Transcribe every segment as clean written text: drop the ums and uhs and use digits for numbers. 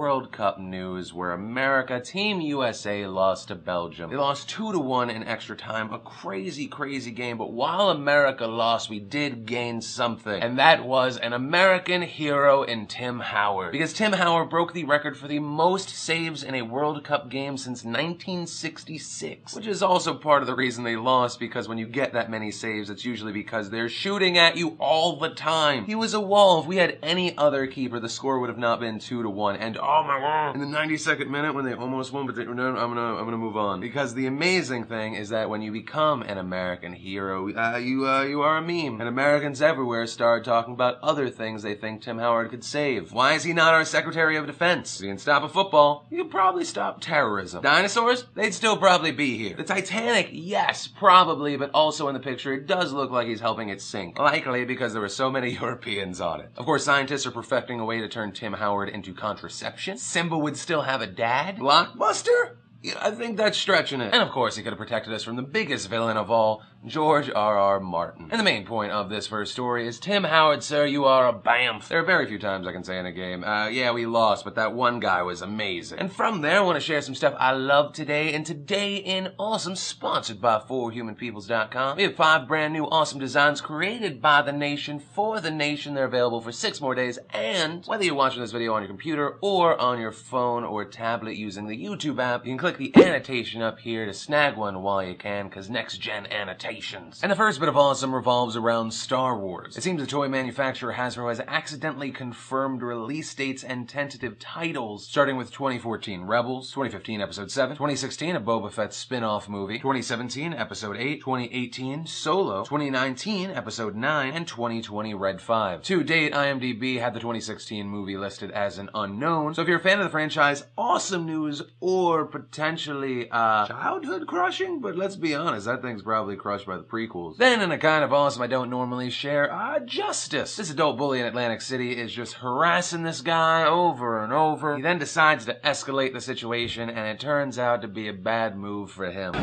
World Cup news where America, Team USA, lost to Belgium. They lost 2-1 in extra time. A crazy, crazy game. But while America lost, we did gain something. And that was an American hero in Tim Howard. Because Tim Howard broke the record for the most saves in a World Cup game since 1966. Which is also part of the reason they lost, because when you get that many saves, it's usually because they're shooting at you all the time. He was a wall. If we had any other keeper, the score would have not been 2-1. And oh my god, in the 92nd minute when they almost won, but no, I'm gonna move on. Because the amazing thing is that when you become an American hero, you are a meme. And Americans everywhere start talking about other things they think Tim Howard could save. Why is he not our Secretary of Defense? If he can stop a football, he could probably stop terrorism. Dinosaurs? They'd still probably be here. The Titanic? Yes, probably, but also in the picture it does look like he's helping it sink. Likely because there were so many Europeans on it. Of course, scientists are perfecting a way to turn Tim Howard into contraception. Simba would still have a dad. Blockbuster? Yeah, I think that's stretching it. And of course, he could have protected us from the biggest villain of all, George R.R. Martin. And the main point of this first story is, Tim Howard, sir, you are a bamf. There are very few times I can say in a game, yeah, we lost, but that one guy was amazing. And from there, I want to share some stuff I love today, and Today in Awesome, sponsored by 4humanpeoples.com. We have 5 brand new awesome designs created by the nation for the nation. They're available for 6 more days, and whether you're watching this video on your computer or on your phone or tablet using the YouTube app, you can click the annotation up here to snag one while you can, because next-gen annotations. And the first bit of awesome revolves around Star Wars. It seems the toy manufacturer Hasbro has accidentally confirmed release dates and tentative titles, starting with 2014 Rebels, 2015 Episode 7, 2016 a Boba Fett spin-off movie, 2017 Episode 8, 2018 Solo, 2019 Episode 9, and 2020 Red 5. To date, IMDb had the 2016 movie listed as an unknown, so if you're a fan of the franchise, awesome news, or potentially, childhood crushing? But let's be honest, that thing's probably crushed by the prequels. Then, in a kind of awesome I don't normally share, Justice. This adult bully in Atlantic City is just harassing this guy over and over. He then decides to escalate the situation, and it turns out to be a bad move for him.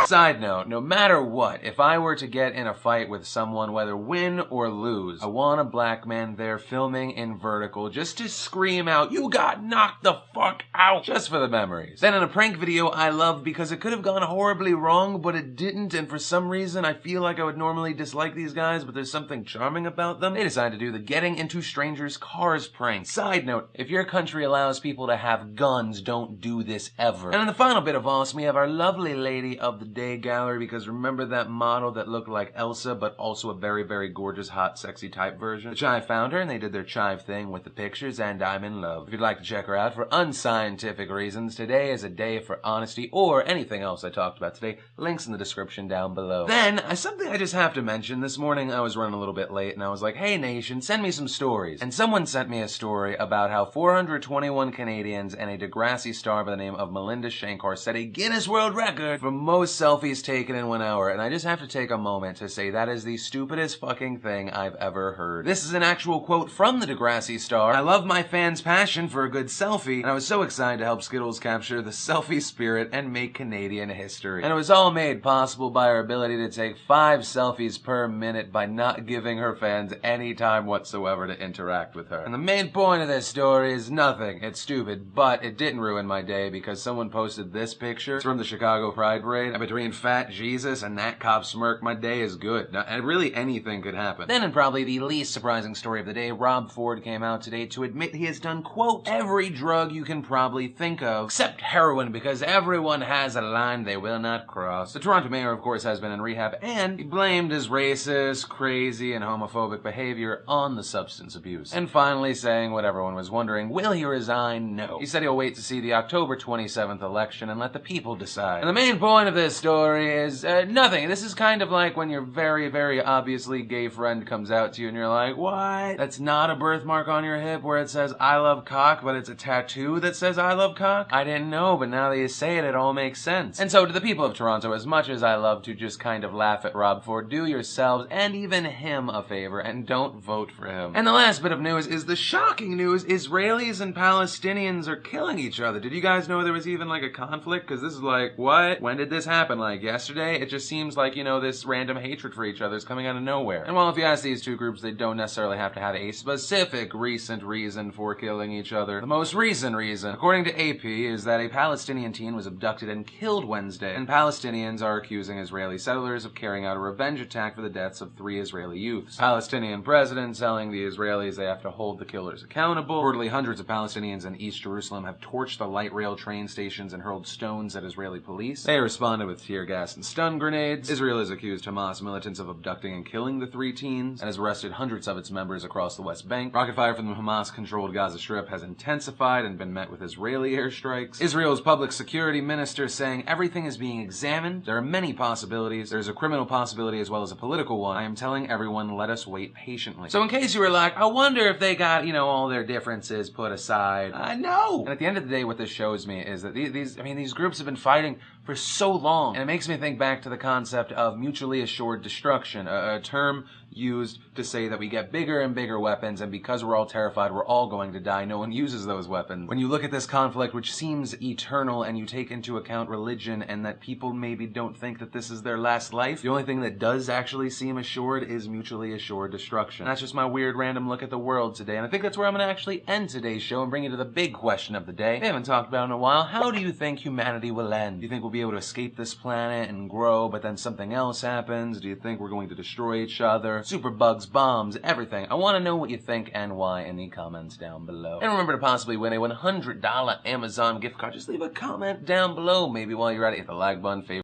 Side note, no matter what, if I were to get in a fight with someone, whether win or lose, I want a black man there filming in vertical just to scream out, "You got knocked the fuck out," just for the memories. Then in a prank video I love because it could have gone horribly wrong, but it didn't, and for some reason I feel like I would normally dislike these guys, but there's something charming about them. They decided to do the getting into strangers' cars prank. Side note, if your country allows people to have guns, don't do this ever. And in the final bit of awesome, we have our lovely lady of the day gallery, because remember that model that looked like Elsa but also a very, very gorgeous, hot, sexy type version? The Chive found her and they did their Chive thing with the pictures, and I'm in love. If you'd like to check her out for unscientific reasons, today is a day for honesty, or anything else I talked about today, links in the description down below. Then, something I just have to mention, this morning I was running a little bit late and I was like, hey nation, send me some stories. And someone sent me a story about how 421 Canadians and a Degrassi star by the name of Melinda Shankar set a Guinness World Record for most selfies taken in 1 hour, and I just have to take a moment to say that is the stupidest fucking thing I've ever heard. This is an actual quote from the Degrassi star. "I love my fans' passion for a good selfie, and I was so excited to help Skittles capture the selfie spirit and make Canadian history. And it was all made possible by her ability to take 5 selfies per minute by not giving her fans any time whatsoever to interact with her." And the main point of this story is nothing. It's stupid, but it didn't ruin my day because someone posted this picture. It's from the Chicago Pride Parade, and between Fat Jesus and that cop smirk, my day is good. Now, and really anything could happen. Then, in probably the least surprising story of the day, Rob Ford came out today to admit he has done, quote, every drug you can probably think of, except heroin, because everyone has a line they will not cross. The Toronto mayor, of course, has been in rehab, and he blamed his racist, crazy, and homophobic behavior on the substance abuse. And finally saying what everyone was wondering, will he resign? No. He said he'll wait to see the October 27th election and let the people decide. And the main point of this story is nothing. This is kind of like when your very, very obviously gay friend comes out to you and you're like, what? That's not a birthmark on your hip where it says I love cock, but it's a tattoo that says because I love cock? I didn't know, but now that you say it, it all makes sense. And so to the people of Toronto, as much as I love to just kind of laugh at Rob Ford, do yourselves and even him a favor and don't vote for him. And the last bit of news is the shocking news: Israelis and Palestinians are killing each other. Did you guys know there was even like a conflict? Because this is like, what? When did this happen? Like yesterday? It just seems like, you know, this random hatred for each other is coming out of nowhere. And while if you ask these two groups, they don't necessarily have to have a specific recent reason for killing each other. The most recent reason, according to AP, is that a Palestinian teen was abducted and killed Wednesday, and Palestinians are accusing Israeli settlers of carrying out a revenge attack for the deaths of 3 Israeli youths. Palestinian president telling the Israelis they have to hold the killers accountable. Reportedly, hundreds of Palestinians in East Jerusalem have torched the light rail train stations and hurled stones at Israeli police. They responded with tear gas and stun grenades. Israel has accused Hamas militants of abducting and killing the 3 teens and has arrested hundreds of its members across the West Bank. Rocket fire from the Hamas-controlled Gaza Strip has intensified and been met with Israeli airstrikes. Israel's public security minister saying everything is being examined. There are many possibilities. There's a criminal possibility as well as a political one. I am telling everyone, let us wait patiently. So in case you were like, I wonder if they got, you know, all their differences put aside. No! And at the end of the day, what this shows me is that these groups have been fighting for so long. And it makes me think back to the concept of mutually assured destruction, a term used to say that we get bigger and bigger weapons, and because we're all terrified we're all going to die, no one uses those weapons. When you look at this conflict, which seems eternal, and you take into account religion and that people maybe don't think that this is their last life, the only thing that does actually seem assured is mutually assured destruction. And that's just my weird random look at the world today, and I think that's where I'm going to actually end today's show and bring you to the big question of the day. We haven't talked about in a while. How do you think humanity will end? Do you think we'll be able to escape this planet and grow, but then something else happens? Do you think we're going to destroy each other? Super bugs, bombs, everything. I want to know what you think and why in the comments down below. And remember to possibly win a $100 Amazon gift card. Just leave a comment down below. Maybe while you're at it, hit the like button, favorite.